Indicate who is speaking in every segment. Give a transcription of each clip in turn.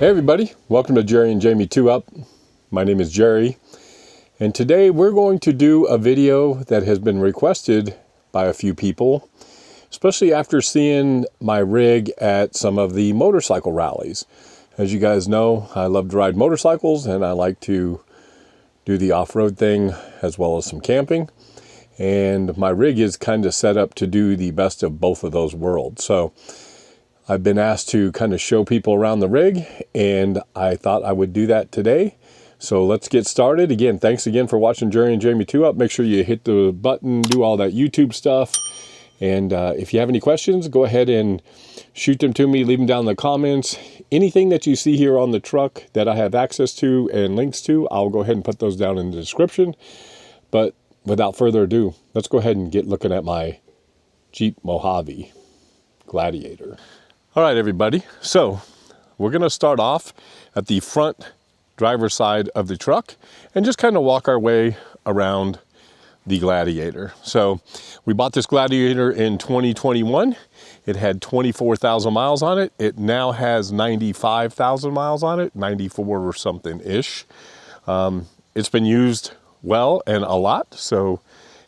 Speaker 1: Hey everybody, welcome to Jerry and Jamie 2 Up. My name is Jerry, and today we're going to do a video that has been requested by a few people, especially after seeing my rig at some of the motorcycle rallies. As you guys know, I love to ride motorcycles and I like to do the off-road thing as well as some camping. And my rig is kind of set up to do the best of both of those worlds. So I've been asked to kind of show people around the rig, and I thought I would do that today. So let's get started. Again, thanks again for watching Jerry and Jamie 2 Up. Make sure you hit the button, do all that YouTube stuff. And if you have any questions, go ahead and shoot them to me, leave them down in the comments. Anything that you see here on the truck that I have access to and links to, I'll go ahead and put those down in the description. But without further ado, let's go ahead and get looking at my Jeep Mojave Gladiator. All right, everybody. So we're going to start off at the front driver's side of the truck and just kind of walk our way around the Gladiator. So we bought this Gladiator in 2021. It had 24,000 miles on it. It now has 95,000 miles on it, 94 or something-ish. It's been used well and a lot.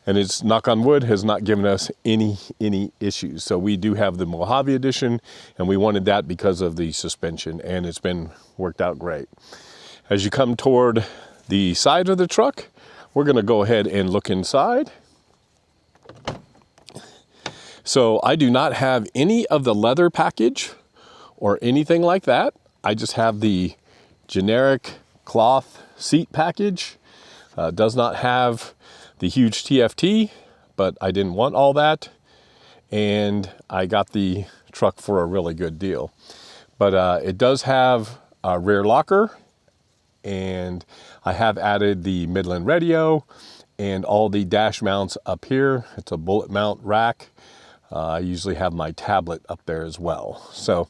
Speaker 1: And it's, knock on wood, has not given us any issues. So we do have the Mojave edition, and we wanted that because of the suspension, and it's been worked out great. As you come toward the side of the truck, we're gonna go ahead and look inside. So I do not have any of the leather package or anything like that. I just have the generic cloth seat package. Does not have the huge TFT, but I didn't want all that, and I got the truck for a really good deal. But it does have a rear locker, and I have added the Midland radio and all the dash mounts up here. It's a bullet mount rack. I usually have my tablet up there as well. So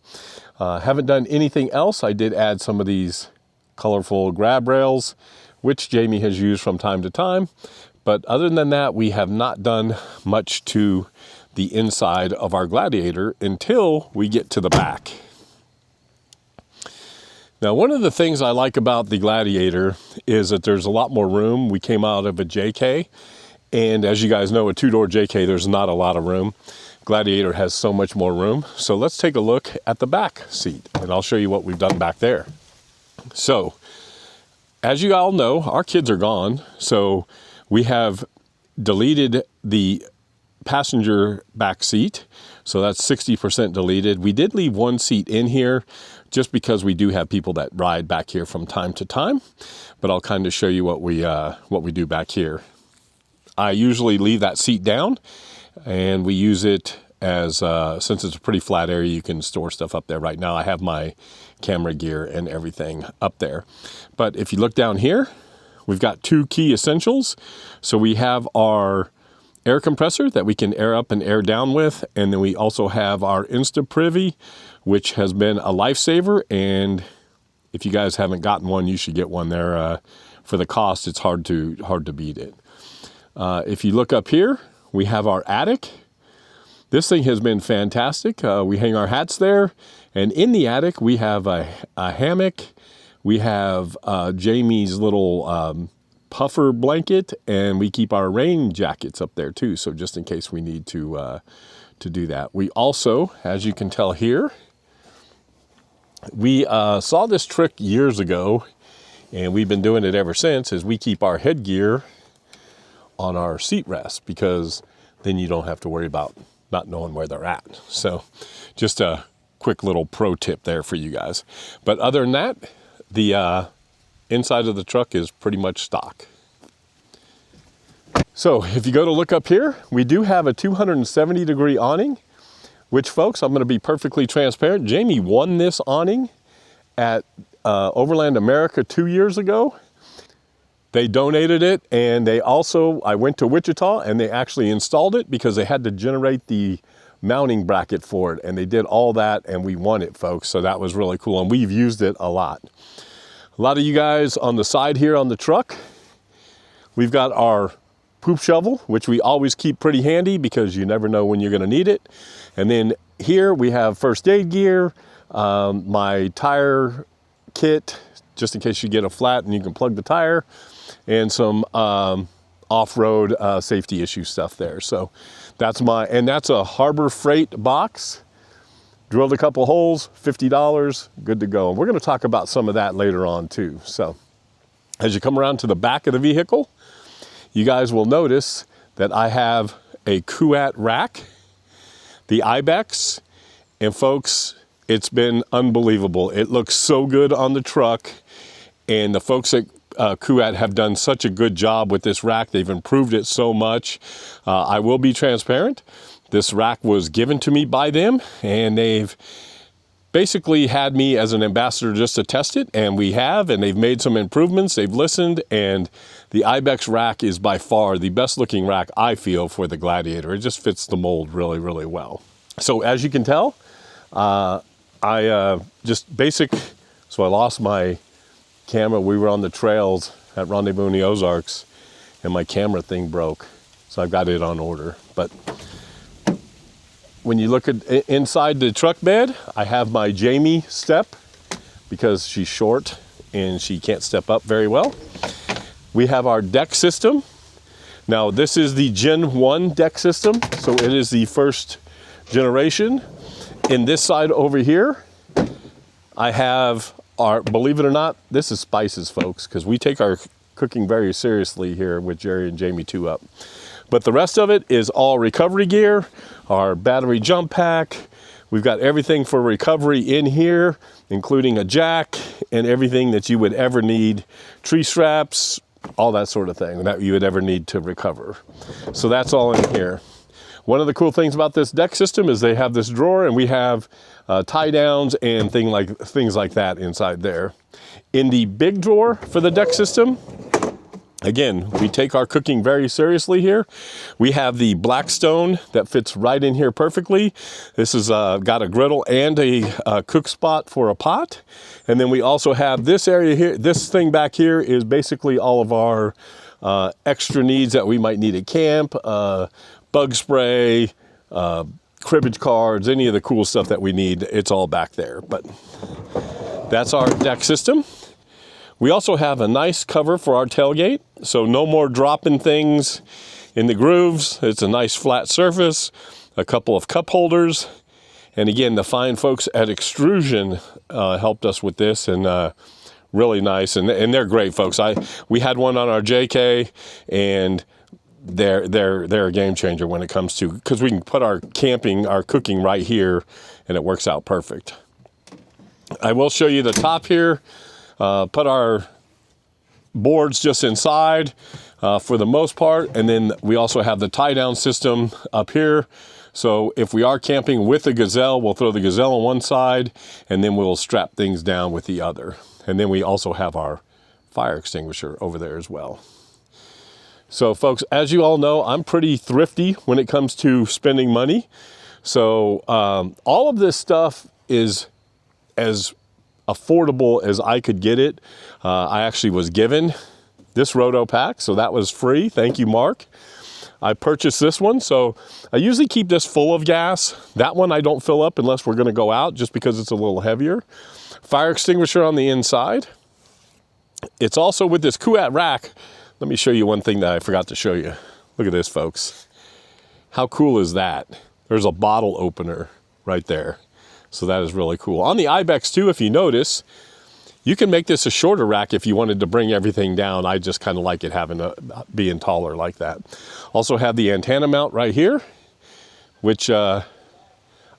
Speaker 1: haven't done anything else. I did add some of these colorful grab rails, which Jamie has used from time to time. But other than that, we have not done much to the inside of our Gladiator until we get to the back. Now, one of the things I like about the Gladiator is that there's a lot more room. We came out of a JK, and as you guys know, a two-door JK, there's not a lot of room. Gladiator has so much more room. So let's take a look at the back seat, and I'll show you what we've done back there. So, as you all know, our kids are gone, so we have deleted the passenger back seat, so that's 60% deleted. We did leave one seat in here just because we do have people that ride back here from time to time, but I'll kind of show you what we do back here. I usually leave that seat down, and we use it as, since it's a pretty flat area, you can store stuff up there. Right now I have my camera gear and everything up there. But if you look down here, we've got two key essentials. So we have our air compressor that we can air up and air down with. And then we also have our Insta Privy, which has been a lifesaver. And if you guys haven't gotten one, you should get one there. For the cost, it's hard to beat it. If you look up here, we have our attic. This thing has been fantastic. We hang our hats there. And in the attic, we have a hammock. We have Jamie's little puffer blanket, and we keep our rain jackets up there too. So just in case we need to do that. We also, as you can tell here, we saw this trick years ago, and we've been doing it ever since, is we keep our headgear on our seat rest, because then you don't have to worry about not knowing where they're at. So just a quick little pro tip there for you guys. But other than that, the inside of the truck is pretty much stock. So if you go to look up here, we do have a 270-degree awning, which, folks, I'm going to be perfectly transparent. Jamie won this awning at Overland America 2 years ago. They donated it, and they also, I went to Wichita, and they actually installed it because they had to generate the mounting bracket for it, and they did all that, and we won it, folks. So that was really cool, and we've used it a lot. A lot of you guys on the side here on the truck, we've got our poop shovel, which we always keep pretty handy because you never know when you're going to need it. And then here we have first aid gear, my tire kit, just in case you get a flat and you can plug the tire, and some off-road safety issue stuff there. So that's that's a Harbor Freight box. Drilled a couple holes, $50, good to go. And we're gonna talk about some of that later on too. So as you come around to the back of the vehicle, you guys will notice that I have a Kuat rack, the Ibex, and folks, it's been unbelievable. It looks so good on the truck, and the folks at Kuat have done such a good job with this rack. They've improved it so much. I will be transparent. This rack was given to me by them, and they've basically had me as an ambassador just to test it, and they've made some improvements. They've listened, and the Ibex rack is by far the best looking rack, I feel, for the Gladiator. It just fits the mold really, really well. So as you can tell, so I lost my camera. We were on the trails at Rendezvous in the Ozarks, and my camera thing broke, so I've got it on order. But when you look at inside the truck bed, I have my Jamie step because she's short and she can't step up very well. We have our deck system. Now this is the Gen 1 deck system, so it is the first generation. In this side over here, I have our, believe it or not, this is spices, folks, because we take our cooking very seriously here with Jerry and Jamie 2 Up. But the rest of it is all recovery gear, our battery jump pack. We've got everything for recovery in here, including a jack and everything that you would ever need, tree straps, all that sort of thing that you would ever need to recover. So that's all in here. One of the cool things about this deck system is they have this drawer, and we have tie downs and things like that inside there. In the big drawer for the deck system, again, we take our cooking very seriously here. We have the Blackstone that fits right in here perfectly. This has got a griddle and a cook spot for a pot. And then we also have this area here. This thing back here is basically all of our extra needs that we might need at camp. Bug spray, cribbage cards, any of the cool stuff that we need, it's all back there. But that's our deck system. We also have a nice cover for our tailgate, so no more dropping things in the grooves. It's a nice flat surface, a couple of cup holders, and again, the fine folks at Extrusion helped us with this, and really nice, and they're great folks. We had one on our JK, and they're a game changer when it comes to, because we can put our cooking right here, and it works out perfect. I will show you the top here. Put our boards just inside for the most part, and then we also have the tie down system up here. So if we are camping with the Gazelle, we'll throw the Gazelle on one side, and then we'll strap things down with the other. And then we also have our fire extinguisher over there as well. So folks, as you all know, I'm pretty thrifty when it comes to spending money. So all of this stuff is as affordable as I could get it. I actually was given this Roto pack, so that was free. Thank you, Mark. I purchased this one, so I usually keep this full of gas. That one I don't fill up unless we're gonna go out, just because it's a little heavier. Fire extinguisher on the inside. It's also with this Kuat rack. Let me show you one thing that I forgot to show you. Look at this, folks. How cool is that? There's a bottle opener right there. So that is really cool. On the Ibex too, if you notice, you can make this a shorter rack if you wanted to bring everything down. I just kind of like it being taller like that. Also have the antenna mount right here, which I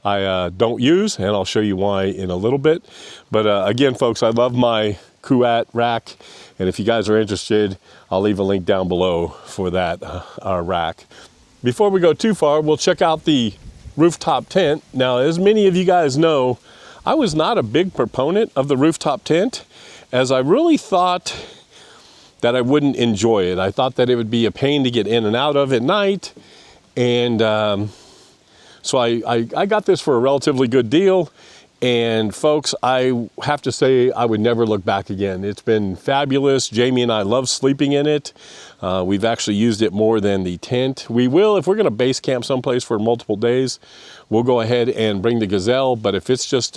Speaker 1: don't use, and I'll show you why in a little bit. But again, folks, I love my Kuat rack, and if you guys are interested, I'll leave a link down below for that rack. Before we go too far, we'll check out the rooftop tent. Now, as many of you guys know, I was not a big proponent of the rooftop tent, as I really thought that I wouldn't enjoy it. I thought that it would be a pain to get in and out of at night, and so I got this for a relatively good deal. And folks, I have to say I would never look back again. It's been fabulous. Jamie and I love sleeping in it. We've actually used it more than the tent. We will, if we're gonna base camp someplace for multiple days, we'll go ahead and bring the Gazelle. But if it's just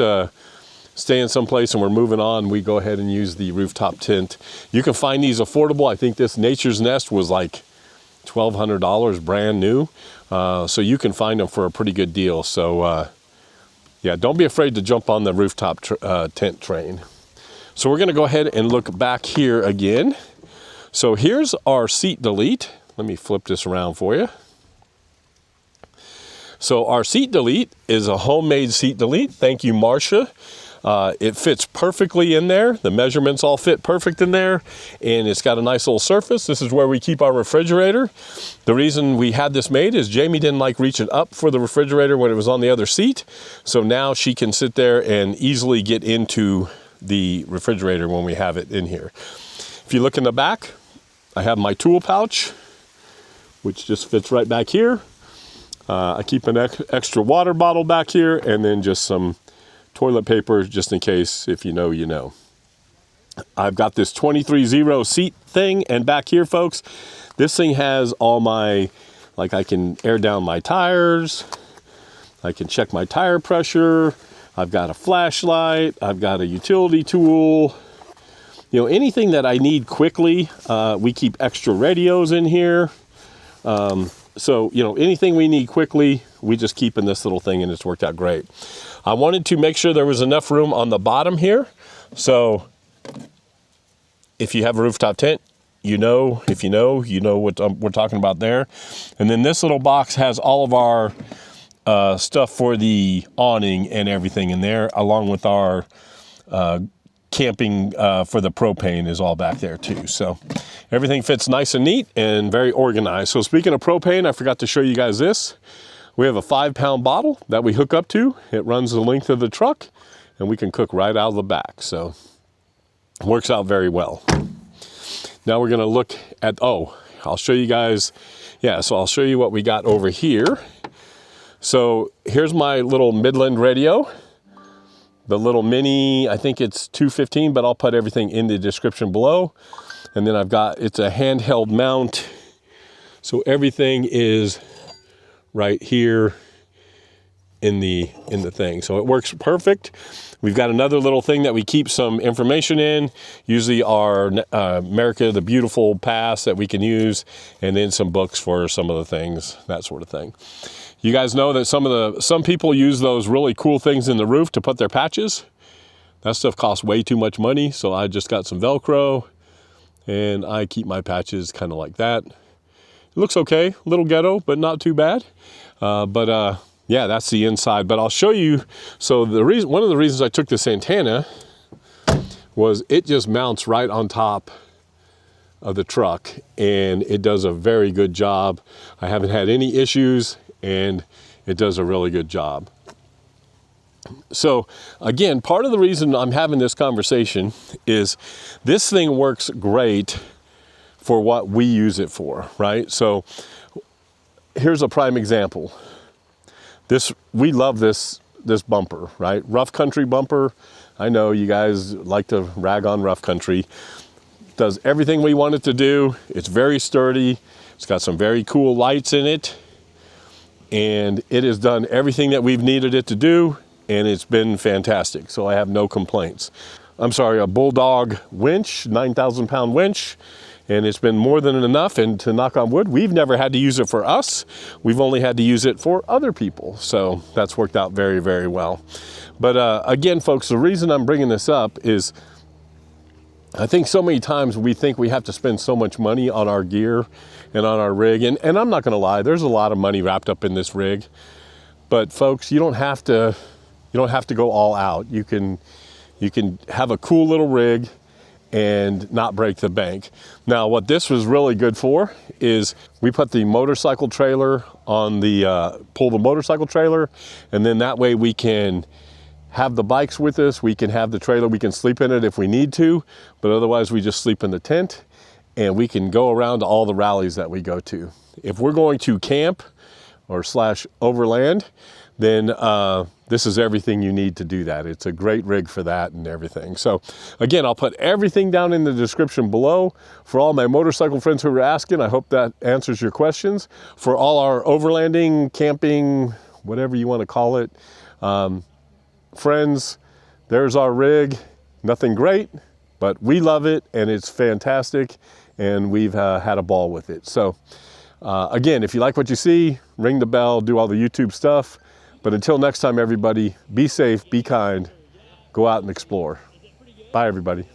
Speaker 1: staying someplace and we're moving on, we go ahead and use the rooftop tent. You can find these affordable. I think this Nature's Nest was like $1,200 brand new. So you can find them for a pretty good deal. So yeah, don't be afraid to jump on the rooftop tent train. So we're gonna go ahead and look back here again. So here's our seat delete. Let me flip this around for you. So our seat delete is a homemade seat delete. Thank you, Marcia. It fits perfectly in there. The measurements all fit perfect in there, and it's got a nice little surface. This is where we keep our refrigerator. The reason we had this made is Jamie didn't like reaching up for the refrigerator when it was on the other seat. So now she can sit there and easily get into the refrigerator when we have it in here. If you look in the back, I have my tool pouch, which just fits right back here. I keep an extra water bottle back here, and then just some toilet paper just in case. If you know, you know. I've got this 23-0 seat thing, and back here, folks, this thing has all my, like, I can air down my tires, I can check my tire pressure, I've got a flashlight, I've got a utility tool, you know, anything that I need quickly. We keep extra radios in here. So, you know, anything we need quickly, we just keep in this little thing, and it's worked out great. I wanted to make sure there was enough room on the bottom here. So if you have a rooftop tent, you know, if you know what we're talking about there. And then this little box has all of our stuff for the awning and everything in there, along with our camping for the propane is all back there too. So everything fits nice and neat and very organized. So speaking of propane, I forgot to show you guys this. We have a 5-pound bottle that we hook up to. It runs the length of the truck, and we can cook right out of the back. So it works out very well. Now we're gonna look at, I'll show you guys. Yeah, so I'll show you what we got over here. So here's my little Midland radio. The little mini, I think it's 215, but I'll put everything in the description below. And then it's a handheld mount. So everything is right here in the thing. So it works perfect. We've got another little thing that we keep some information in, usually our America the Beautiful pass that we can use, and then some books for some of the things, that sort of thing. You guys know that some people use those really cool things in the roof to put their patches. That stuff costs way too much money, so I just got some Velcro, and I keep my patches kind of like that. It looks okay, a little ghetto, but not too bad. Yeah, that's the inside. But I'll show you. So one of the reasons I took this antenna was it just mounts right on top of the truck, and it does a very good job. I haven't had any issues, and it does a really good job. So again, part of the reason I'm having this conversation is this thing works great for what we use it for, right? So here's a prime example. We love this bumper, right? Rough country bumper. I know you guys like to rag on rough country. Does everything we want it to do. It's very sturdy. It's got some very cool lights in it. And it has done everything that we've needed it to do, and it's been fantastic. So I have no complaints. I'm sorry, a Bulldog winch, 9,000-pound winch, and it's been more than enough. And to knock on wood, we've never had to use it for us. We've only had to use it for other people. So that's worked out very, very well. But again, folks, the reason I'm bringing this up is I think so many times we think we have to spend so much money on our gear and on our rig. And I'm not going to lie, there's a lot of money wrapped up in this rig. But folks, you don't have to go all out. You can have a cool little rig and not break the bank. Now, what this was really good for is we put the motorcycle trailer on the, pull the motorcycle trailer, and then that way we can have the bikes with us, we can have the trailer, we can sleep in it if we need to, but otherwise we just sleep in the tent, and we can go around to all the rallies that we go to. If we're going to camp or / overland, then this is everything you need to do that. It's a great rig for that and everything. So again, I'll put everything down in the description below. For all my motorcycle friends who are asking, I hope that answers your questions. For all our overlanding, camping, whatever you want to call it, friends, there's our rig. Nothing great, but we love it and it's fantastic, and we've had a ball with it. So again, if you like what you see, ring the bell, do all the YouTube stuff. But until next time, everybody, be safe, be kind, go out and explore. Bye, everybody.